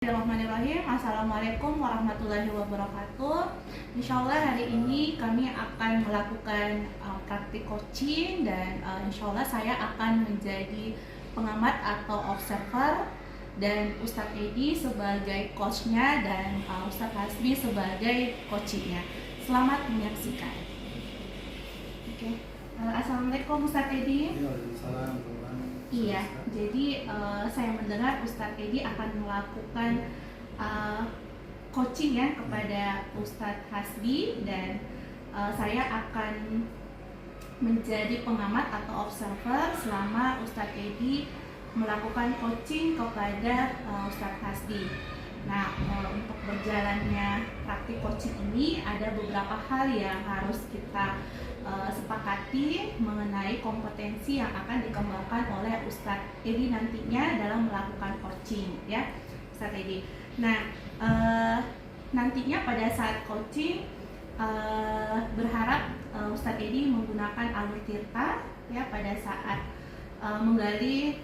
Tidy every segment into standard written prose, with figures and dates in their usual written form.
Bismillahirrahmanirrahim. Assalamualaikum warahmatullahi wabarakatuh. Insya Allah hari ini kami akan melakukan praktik coaching dan insya Allah saya akan menjadi pengamat atau observer dan Ustadz Edi sebagai coachnya dan Ustadz Hasbi sebagai coachingnya. Selamat menyaksikan. Oke. Assalamualaikum Ustadz Edi. Waalaikumsalam. Iya, jadi saya mendengar Ustadz Edi akan melakukan coaching ya kepada Ustadz Hasbi dan saya akan menjadi pengamat atau observer selama Ustadz Edi melakukan coaching kepada Ustadz Hasbi. Nah, untuk berjalannya praktik coaching ini ada beberapa hal yang harus kita sepakati mengenai kompetensi yang akan dikembangkan oleh Ustadz Edi nantinya dalam melakukan coaching ya Ustadz Edi. Nah, nantinya pada saat coaching berharap Ustadz Edi menggunakan alur tirta ya pada saat menggali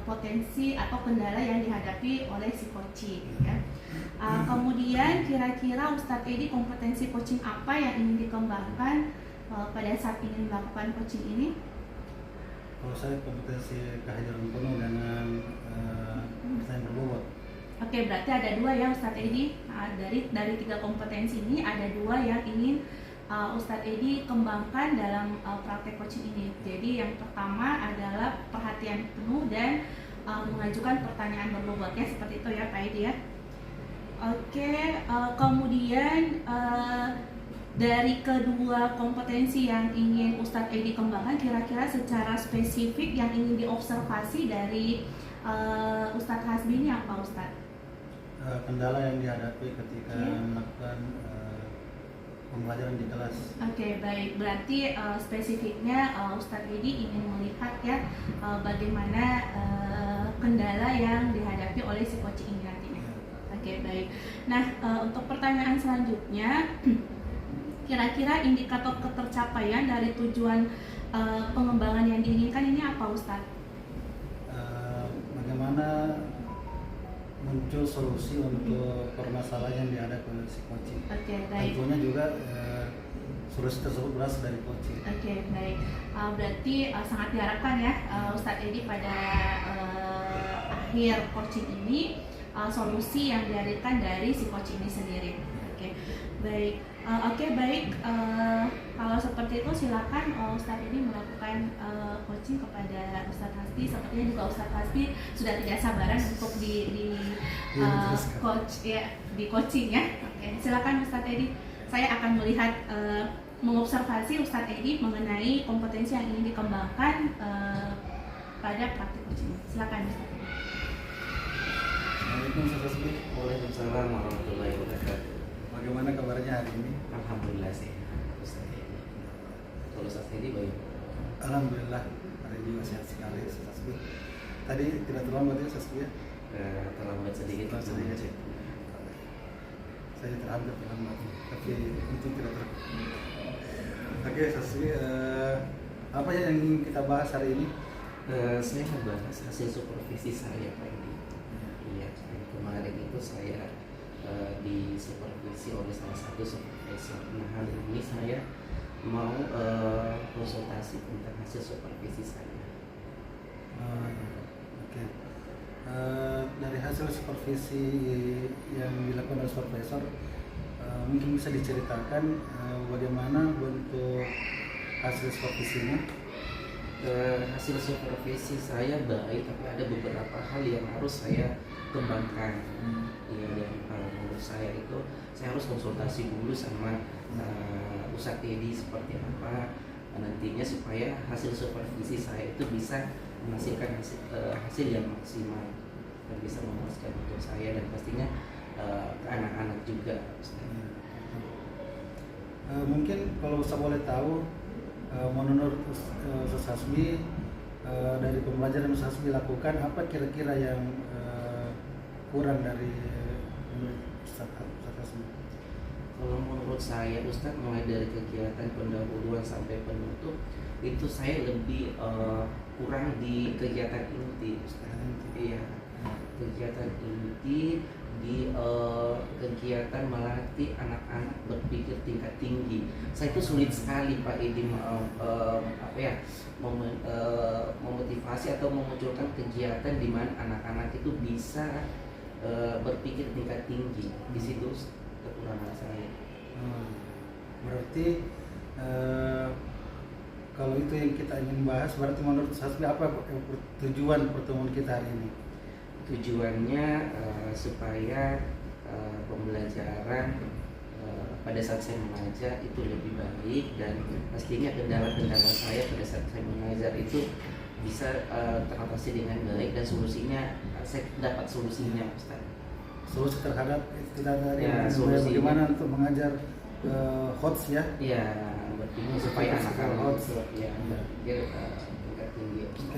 potensi atau kendala yang dihadapi oleh si coaching ya. Kemudian kira-kira Ustadz Edi kompetensi coaching apa yang ingin dikembangkan pada saat ingin melakukan coaching ini? Kalau saya kompetensi kehadiran penuh dengan saya berbobot. Oke, berarti ada dua ya Ustadz Edi. Dari tiga kompetensi ini ada dua yang ingin Ustadz Edi kembangkan dalam praktek coaching ini. Jadi yang pertama adalah perhatian penuh dan mengajukan pertanyaan berbobot ya, seperti itu ya Pak Edi ya. Oke, kemudian dari kedua kompetensi yang ingin Ustadz Edi kembangkan, kira-kira secara spesifik yang ingin diobservasi dari Ustadz Hasbi ini apa Ustadz? Kendala yang dihadapi ketika melakukan pembelajaran di kelas. Oke, baik. Berarti spesifiknya Ustadz Edi ingin melihat ya bagaimana kendala yang dihadapi oleh si coaching ini nantinya. Oke, baik. Nah, untuk pertanyaan selanjutnya, kira-kira indikator ketercapaian dari tujuan pengembangan yang diinginkan ini apa Ustadz? Bagaimana muncul solusi untuk permasalahan yang dihadapi oleh si coaching. Oke, baik. Tentunya juga solusi tersebut berasal dari coaching. Oke, baik. Berarti sangat diharapkan ya Ustadz Edi pada akhir coaching ini solusi yang dihadirkan dari si coaching ini sendiri. Oke, baik. Baik. Kalau seperti itu silakan Ustadz Edi melakukan coaching kepada Ustadz Hasbi. Sepertinya juga Ustadz Hasbi sudah tidak sabaran untuk di coach ya, di coaching ya. Oke, silakan Ustadz Edi. Saya akan melihat mengobservasi Ustadz Edi mengenai kompetensi yang ingin dikembangkan pada praktik coaching. Silakan Ustadz Edi. Assalamualaikum Ustadz Hasbi. Waalaikumsalam warahmatullahi wabarakatuh. Bagaimana kabarnya hari ini? Alhamdulillah sih Ustaz Edi. Kalau Ustaz Edi baik? Alhamdulillah hari ini sehat sekali Ustadz Hasbi. Tadi tidak terlambat ya Ustadz Hasbi ya? Terlambat sedikit. Saya terlambat tapi untung tidak terlambat. Oke Ustadz Hasbi, apa yang ingin kita bahas hari ini? Saya membahas hasil supervisi saya Pak Edi. Iya, kemarin itu saya disupervisi oleh salah satu supervisor. Nah, hari ini saya mau konsultasi tentang hasil supervisi saya. Oke. Dari hasil supervisi yang dilakukan oleh supervisor, mungkin bisa diceritakan bagaimana bentuk hasil supervisinya? Hasil supervisi saya baik, tapi ada beberapa hal yang harus saya kembangkan. Yang menurut saya itu saya harus konsultasi dulu sama Ustadz Edi seperti apa nantinya supaya hasil supervisi saya itu bisa menghasilkan hasil yang maksimal dan bisa memuaskan untuk saya dan pastinya ke anak-anak juga. Mungkin kalau saya boleh tahu, menurut Ustadz Hasbi, dari pembelajaran Ustadz Hasbi lakukan, apa kira-kira yang kurang dari Ustadz Hasbi? Kalau menurut saya Ustadz, mulai dari kegiatan pendahuluan sampai penutup itu saya lebih kurang di kegiatan inti Ustadz. Iya. kegiatan inti di kegiatan melatih anak-anak berpikir tingkat tinggi. Saya itu sulit sekali Pak Edi memotivasi atau memunculkan kegiatan di mana anak-anak itu bisa berpikir tingkat tinggi. Di situ kekurangan saya. Berarti kalau itu yang kita ingin bahas, berarti menurut Hasbi apa tujuan pertemuan kita hari ini? Tujuannya supaya pembelajaran pada saat saya mengajar itu lebih baik, dan pastinya kendala-kendala saya pada saat saya mengajar itu bisa teratasi dengan baik, dan solusinya saya dapat solusinya, Ustaz. Solusi terhadap kita tadi Ya, solusinya. bagaimana untuk mengajar HOTS ya? Iya, berpikir supaya anak-anak itu ya Iya. berpikir tingkat tinggi. Oke.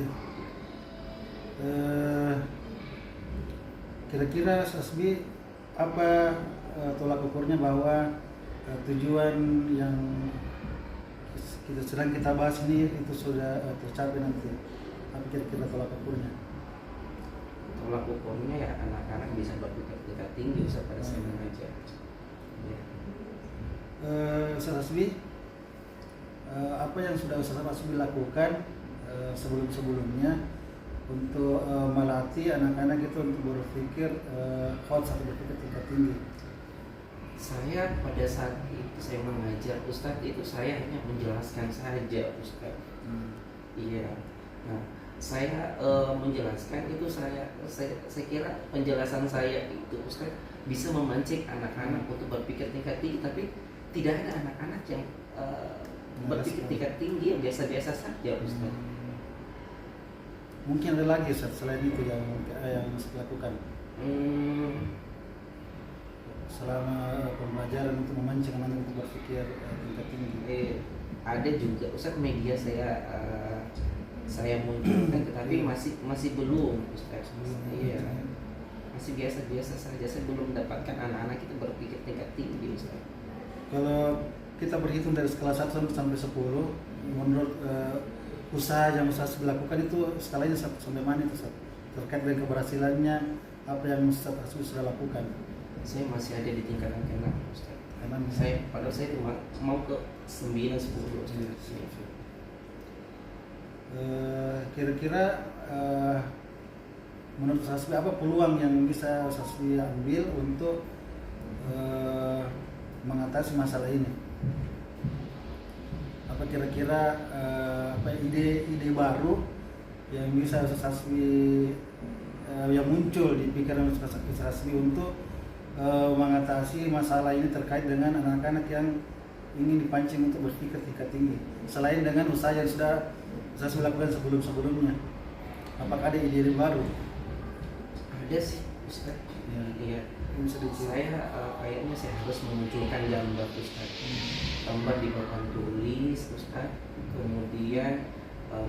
Kira-kira Hasbi apa tolak ukurnya bahwa tujuan yang sedang kita bahas ini itu sudah tercapai nanti? Apa kira-kira tolak ukurnya? Tolak ukurnya ya anak-anak bisa berpikir tingkat tinggi Ustaz pada saat mengajar. Ya. Ustaz Hasbi, apa yang sudah Ustaz Hasbi lakukan sebelum-sebelumnya untuk melatih anak-anak itu untuk berpikir HOTS atau berpikir tingkat tinggi? Saya pada saat itu saya mengajar Ustadz, itu saya hanya menjelaskan saja Ustadz. Iya. Nah, saya menjelaskan itu saya kira penjelasan saya itu Ustadz bisa memancing anak-anak untuk berpikir tingkat tinggi, tapi tidak ada anak-anak yang berpikir tingkat tinggi yang biasa-biasa saja Ustadz. Mungkin ada lagi Ustaz, selain itu yang Ustaz lakukan selama pembelajaran untuk memancing anak untuk berpikir tingkat tinggi. Ada juga Ustadz media saya munculkan, tetapi masih belum Ustadz. Iya, masih biasa-biasa saja. Saya belum mendapatkan anak-anak itu berpikir tingkat tinggi Ustadz. Kalau kita berhitung dari skala 1 sampai 10, menurut usaha yang Ustaz dilakukan itu skalanya sampai mana itu Ustaz? Terkait dengan keberhasilannya, apa yang Ustaz sudah lakukan? Saya masih ada di tingkatan ke-6 Ustaz. Padahal saya mau ke 9, 10 Ustaz. Kira-kira menurut Ustaz apa peluang yang bisa Ustaz ambil untuk mengatasi masalah ini? Apa kira-kira ide baru yang bisa Ustaz yang muncul di pikiran Ustaz Hasbi untuk mengatasi masalah ini terkait dengan anak-anak yang ingin dipancing untuk berpikir tingkat tinggi, selain dengan usaha yang sudah Ustaz lakukan sebelum-sebelumnya? Apakah ada ide baru? Ada sih Ustaz. Iya. Saya kayaknya saya harus memunculkan gambar Ustaz. Gambar di papan tulis Ustaz. Kemudian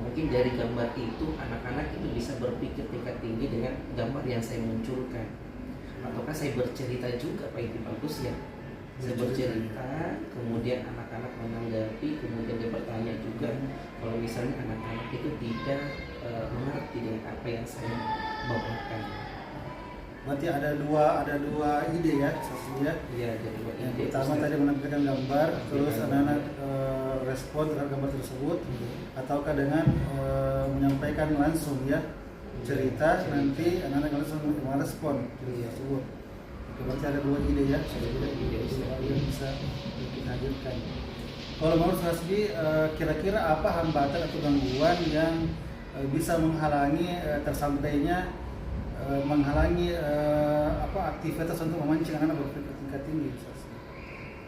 mungkin dari gambar itu anak-anak itu bisa berpikir tingkat tinggi dengan gambar yang saya munculkan. Ataukah saya bercerita juga Pak, itu bagus ya. Saya bercerita, kemudian anak-anak menanggapi, kemudian dia bertanya juga. Kalau misalnya anak-anak itu tidak mengerti dengan apa yang saya bawakan. Berarti ada dua ide ya, Saskia? Iya, ada dua ide. Yang pertama tadi menampilkan gambar, terus anak-anak respon terhadap gambar tersebut, ataukah dengan menyampaikan langsung ya cerita, nanti anak-anak langsung merespon cerita tersebut. Oke, berarti ada dua ide ya, yang bisa kita hadirkan. Kalau menurut Hasbi, kira-kira apa hambatan atau gangguan yang bisa menghalangi tersampainya aktivitas untuk memancing anak-anak berpikir tingkat tinggi?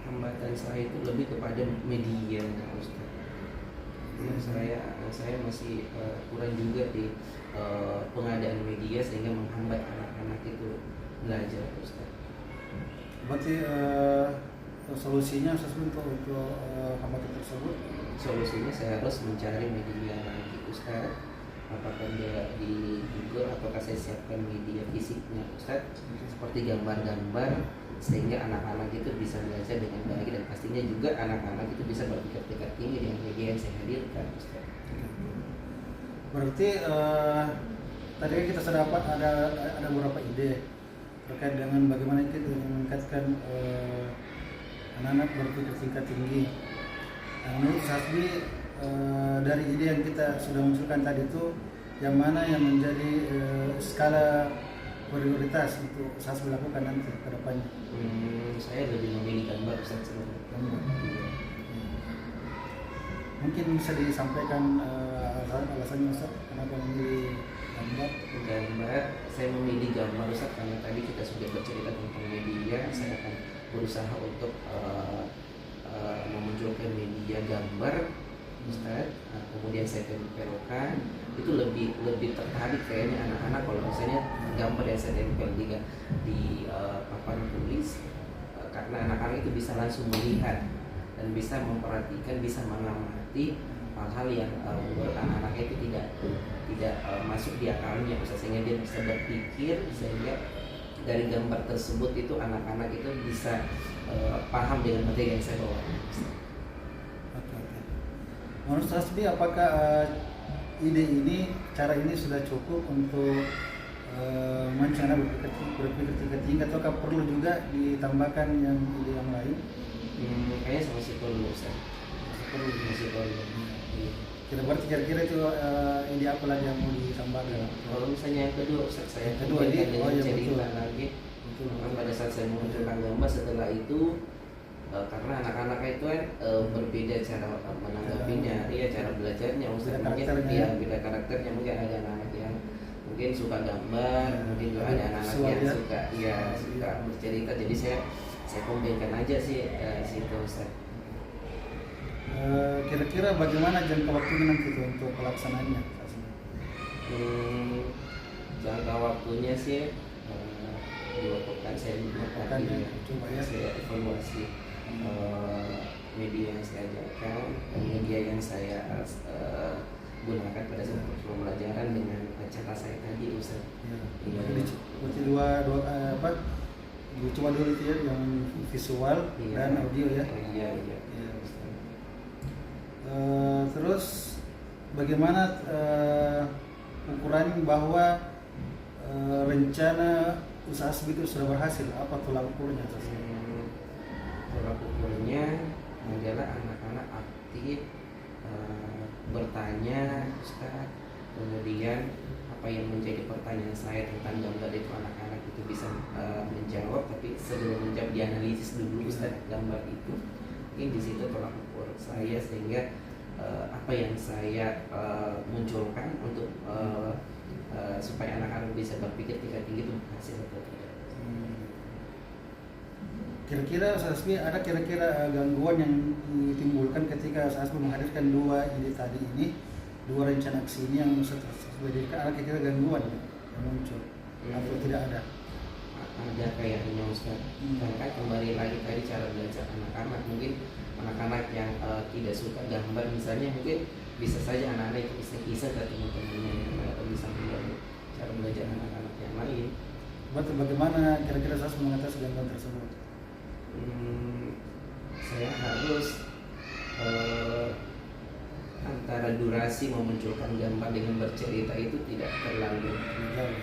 Hambatan saya itu lebih kepada media, Ustaz. Saya masih kurang juga di pengadaan media sehingga menghambat anak-anak itu belajar, Ustaz. Berarti solusinya untuk hambatan tersebut? Solusinya saya harus mencari media lagi, Ustaz. Apakah dia di Google ataukah saya siapkan media fisiknya, Ustaz, seperti gambar-gambar, sehingga anak-anak itu bisa belajar dengan baik, dan pastinya juga anak-anak itu bisa berpikir tingkat tinggi dengan media yang saya hadirkan, Ustaz. Berarti tadi kan kita sudah ada beberapa ide terkait dengan bagaimana kita meningkatkan anak-anak berpikir tingkat tinggi. Nah, menurut Hasbi dari ide yang kita sudah munculkan tadi itu, yang mana yang menjadi skala prioritas untuk Hasbi lakukan nanti ke depannya? Saya lebih memilih gambar Ustaz sebenarnya. Mungkin bisa disampaikan alasannya Ustaz kenapa memilih gambar? Gambar, saya memilih gambar Ustaz karena tadi kita sudah bercerita tentang media. Saya akan berusaha untuk memunculkan media gambar Ustaz. Kemudian saya tempelkan, itu lebih tertarik kayaknya anak-anak kalau misalnya gambar yang saya tempel di papan tulis, karena anak-anak itu bisa langsung melihat dan bisa memperhatikan, bisa mengamati hal-hal yang menurut anak-anak itu tidak masuk di akalnya, sehingga dia bisa berpikir, sehingga dari gambar tersebut itu anak-anak itu bisa paham dengan materi yang saya bawa. Oke. Menurut Hasbi, apakah ide ini, cara ini sudah cukup untuk mencana berpikir tingkat tinggi, ataukah perlu juga ditambahkan yang ide yang lain? Kayaknya masih perlu Ustaz. Masih perlu. Kira-kira itu ide apa lagi yang mau ditambahkan? Kalau misalnya yang kedua Ustaz, saya kedua ini dengan cerita betul. lagi. Betul. Pada saat saya menunjukkan gambar, setelah itu karena anak-anak itu kan berbeda cara menanggapinya, cara belajarnya Ustaz. Mungkin beda karakternya, mungkin ada anak yang mungkin suka gambar, mungkin juga ada anak-anak yang suka bercerita. Jadi saya kombinkan aja sih situ Ustaz. Kira-kira bagaimana jangka waktunya nanti untuk pelaksanaannya? Jangka waktunya sih 2 pekan saya Pekan ya, coba ya. Saya evaluasi media yang saya ajarkan dan media yang saya gunakan pada saat pembelajaran dengan cara saya tadi Ustaz. Ya. Berarti dua coba dulu itu ya, yang visual dan audio ya. Iya. Terus bagaimana ukuran bahwa rencana usaha Hasbi itu sudah berhasil? Apa tolak ukurnya? Tolak ukurnya adalah anak-anak aktif bertanya Ustaz, kemudian apa yang menjadi pertanyaan saya tentang gambar itu anak-anak itu bisa menjawab, tapi sebelum menjawab dianalisis dulu Ustaz gambar itu. Mungkin di situ tolak ukur saya, sehingga apa yang saya munculkan untuk supaya anak-anak bisa berpikir tingkat tinggi itu berhasil atau tidak. Kira-kira Hasbi ada gangguan yang ditimbulkan ketika Hasbi menghadirkan dua ide tadi ini, dua rencana aksi ini yang sudah diberikan, ada kira-kira gangguan yang muncul atau tidak ada? Ada kayaknya Ustaz. Karena kembali lagi tadi cara belajar anak-anak, mungkin anak-anak yang tidak suka gambar misalnya, mungkin bisa saja anak-anak itu bisa ke teman-temannya atau bisa mengganggu cara belajar anak-anak yang lain. Bagaimana kira-kira saya mengatasi gangguan tersebut? Saya harus antara durasi memunculkan gambar dengan bercerita itu tidak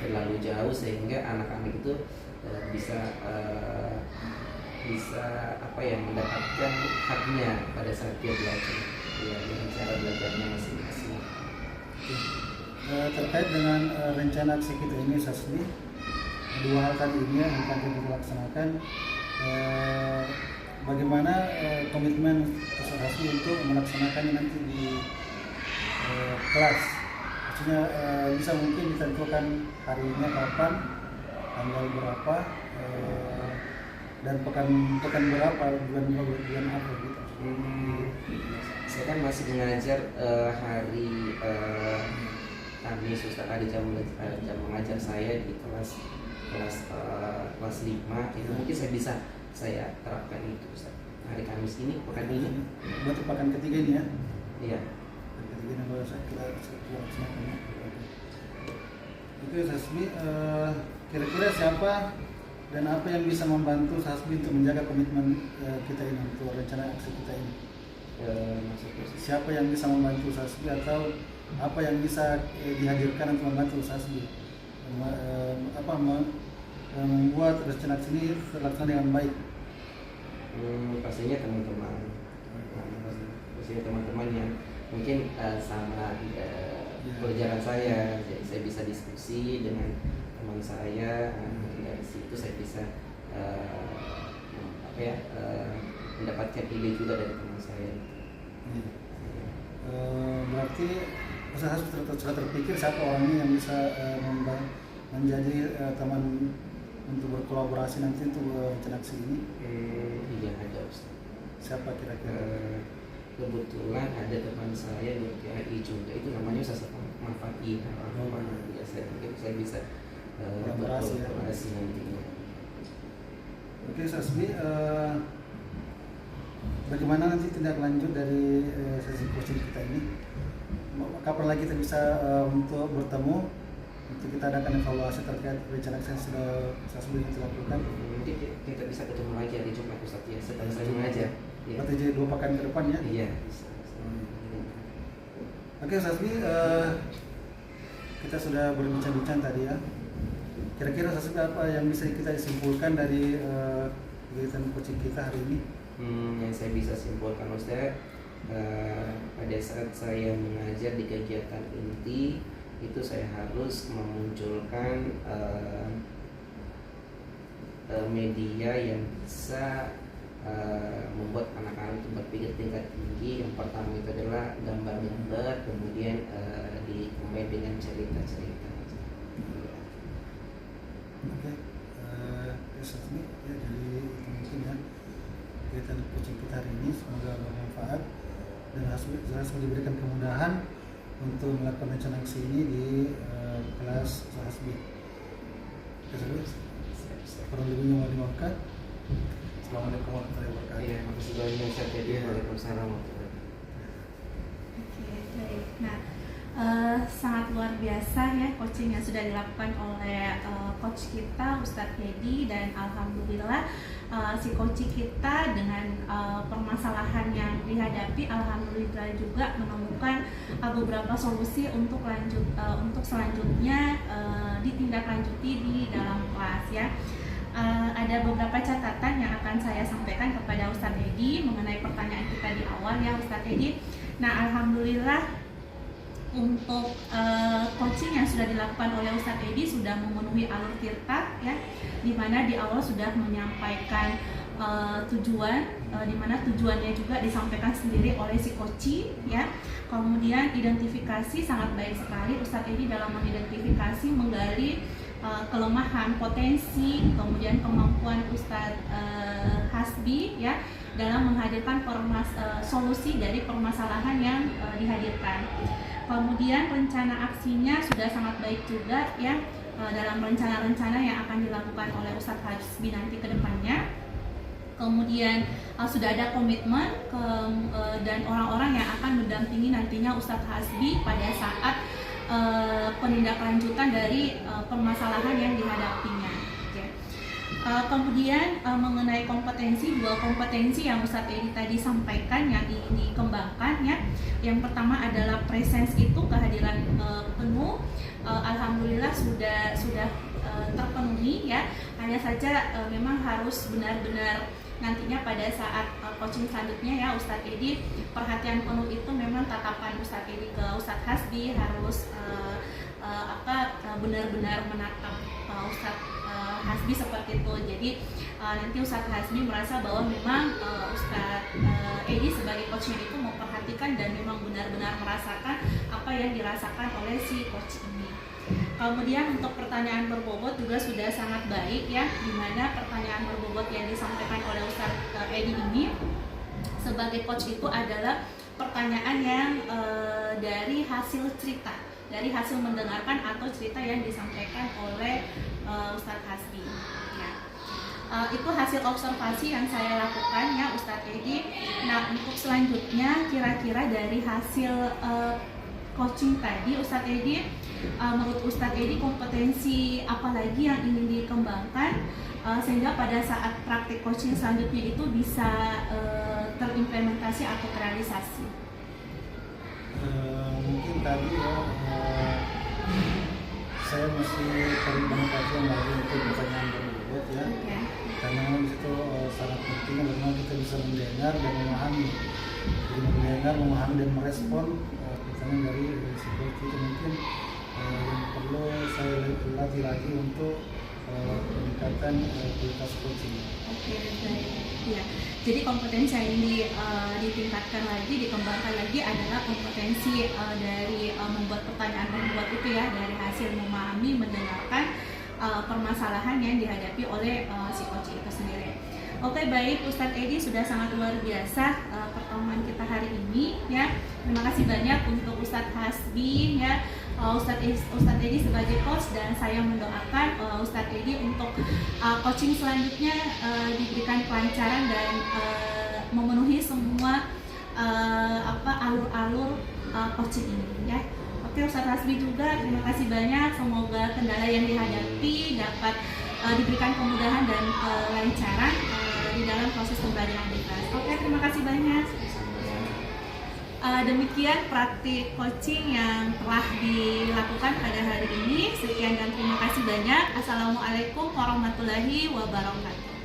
terlalu jauh, sehingga anak-anak itu bisa mendapatkan haknya pada saat dia belajar, dengan cara belajarnya masing-masing. Terkait dengan rencana aksi kita ini Hasbi, dua hal tadi ini yang akan kita laksanakan. Bagaimana komitmen Hasbi untuk melaksanakannya nanti di kelas? Maksudnya bisa mungkin ditentukan harinya kapan, tanggal berapa, dan pekan berapa, bulan apa gitu. Saya kan masih mengajar hari Kamis Ustaz, ada jam mengajar saya di kelas 5 itu, mungkin saya terapkan itu Ustaz. Hari Kamis ini, pekan ini. Berarti pekan ketiga ini ya? Iya. Pekan ketiga ini baru kita laksanakan ya. Oke Hasbi, kira-kira siapa dan apa yang bisa membantu Hasbi untuk menjaga komitmen kita ini, untuk rencana aksi kita ini? Siapa yang bisa membantu Hasbi, atau apa yang bisa dihadirkan untuk membantu Hasbi membuat rencana ini terlaksana dengan baik? Pastinya teman-teman, pastinya teman-teman yang mungkin sama pelajaran saya, jadi saya bisa diskusi dengan teman saya, dari situ saya bisa mendapatkan ide juga dari teman saya. Berarti usaha sudah terpikir siapa orangnya yang bisa menjadi teman untuk berkolaborasi nanti untuk rencana aksi ini? Iya, ada Ustaz. Siapa kira-kira? Kebetulan ada teman saya di KRI juga, itu namanya Ustaz Mafati. Ya, saya mungkin saya bisa berkolaborasi nantinya. Oke, Sasmi, bagaimana nanti tindak lanjut dari sesi coaching kita ini? Kapan lagi kita bisa untuk bertemu untuk kita adakan evaluasi terkait rencana aksi yang sudah Sasmi lakukan? Nanti kita bisa ketemu lagi hari Jumat Ustaz ya, setelah saya mengajar. Ya. Berarti jadi 2 pekan ke depan ya? Iya, bisa. Oke, Sasmi, kita sudah berbincang-bincang tadi ya. Kira-kira Sasmi apa yang bisa kita simpulkan dari kegiatan coaching kita hari ini? Yang saya bisa simpulkan Ustaz, pada saat saya mengajar di kegiatan inti itu saya harus memunculkan media yang bisa membuat anak-anak itu berpikir tingkat tinggi. Yang pertama itu adalah gambar-gambar, kemudian dikombin dengan cerita-cerita. Oke, Sasmi, ya, jadi itu mungkin ya kegiatan coaching kita hari ini, semoga bermanfaat dan harus diberikan kemudahan untuk melakukan rencana aksi ini di kelas Sasmi. Kurang lebihnya mau dimaafkan. Assalamualaikum warahmatullahi wabarakatuh. Iya, makasih banyak Ustaz. Waalaikumsalam warahmatullahi wabarakatuh. Oke, baik. Nah, sangat luar biasa ya coaching yang sudah dilakukan oleh coach kita Ustadz Hedi, dan alhamdulillah si coach kita dengan permasalahan yang dihadapi alhamdulillah juga menemukan beberapa solusi untuk selanjutnya ditindaklanjuti di dalam kelas ya. Ada beberapa catatan yang akan saya sampaikan kepada Ustadz Hedi mengenai pertanyaan kita di awal ya Ustadz Hedi. Nah, alhamdulillah untuk coaching yang sudah dilakukan oleh Ustadz Edi sudah memenuhi alur tirta ya, di mana di awal sudah menyampaikan tujuan, di mana tujuannya juga disampaikan sendiri oleh si coach ya. Kemudian identifikasi sangat baik sekali Ustadz Edi dalam mengidentifikasi, menggali kelemahan, potensi, kemudian kemampuan Ustadz Hasbi ya dalam menghadirkan solusi dari permasalahan yang dihadirkan. Kemudian rencana aksinya sudah sangat baik juga ya dalam rencana-rencana yang akan dilakukan oleh Ustadz Hasbi nanti ke depannya. Kemudian sudah ada komitmen dan orang-orang yang akan mendampingi nantinya Ustadz Hasbi pada saat penindaklanjutan dari permasalahan yang dihadapinya. Kemudian mengenai kompetensi, 2 kompetensi yang Ustadz Edi tadi sampaikan yang ingin dikembangkan ya. Yang pertama adalah presence, itu kehadiran penuh. Alhamdulillah sudah terpenuhi ya. Hanya saja memang harus benar-benar nantinya pada saat coaching selanjutnya ya Ustadz Edi, perhatian penuh itu memang tatapan Ustadz Edi ke Ustadz Hasbi harus benar-benar menatap Ustadz Hasbi seperti itu. Jadi nanti Ustadz Hasbi merasa bahwa memang Ustadz Edi sebagai coachnya itu memperhatikan dan memang benar-benar merasakan apa yang dirasakan oleh si coach ini. Kemudian untuk pertanyaan berbobot juga sudah sangat baik ya, dimana pertanyaan berbobot yang disampaikan oleh Ustadz Edi ini sebagai coach itu adalah pertanyaan yang dari hasil cerita, dari hasil mendengarkan atau cerita yang disampaikan oleh Ustadz Hasbi ya. Itu hasil observasi yang saya lakukan ya Ustadz Edi. Nah, untuk selanjutnya kira-kira dari hasil coaching tadi Ustadz Edi, menurut Ustadz Edi kompetensi apa lagi yang ingin dikembangkan sehingga pada saat praktik coaching selanjutnya itu bisa terimplementasi atau terrealisasi? Mungkin tadi ya saya masih perlu banyak kajian lagi untuk pertanyaan tersebut ya. Oke. Karena memang itu sangat penting bagaimana kita bisa mendengar dan memahami. Jadi mendengar, memahami dan merespon pertanyaan dari si coach itu mungkin yang perlu saya latih lagi untuk peningkatan kualitas coaching. Oke, baik. Ya, jadi kompetensi yang ditingkatkan lagi, dikembangkan lagi adalah kompetensi dari membuat pertanyaan membuat itu ya, dari hasil memahami, mendengarkan permasalahan yang dihadapi oleh si coach itu sendiri. Oke, baik, Ustadz Edi, sudah sangat luar biasa pertemuan kita hari ini ya. Terima kasih banyak untuk Ustadz Hasbi ya, Ustadz Edi sebagai coach, dan saya mendoakan Ustadz Edi untuk coaching selanjutnya diberikan kelancaran dan memenuhi semua alur-alur coaching ini ya. Oke, Ustadz Hasbi juga terima kasih banyak. Semoga kendala yang dihadapi dapat diberikan kemudahan dan kelancaran di dalam proses pembelajaran di kelas. Oke, terima kasih banyak. Demikian praktik coaching yang telah dilakukan pada hari ini. Sekian dan terima kasih banyak. Assalamualaikum warahmatullahi wabarakatuh.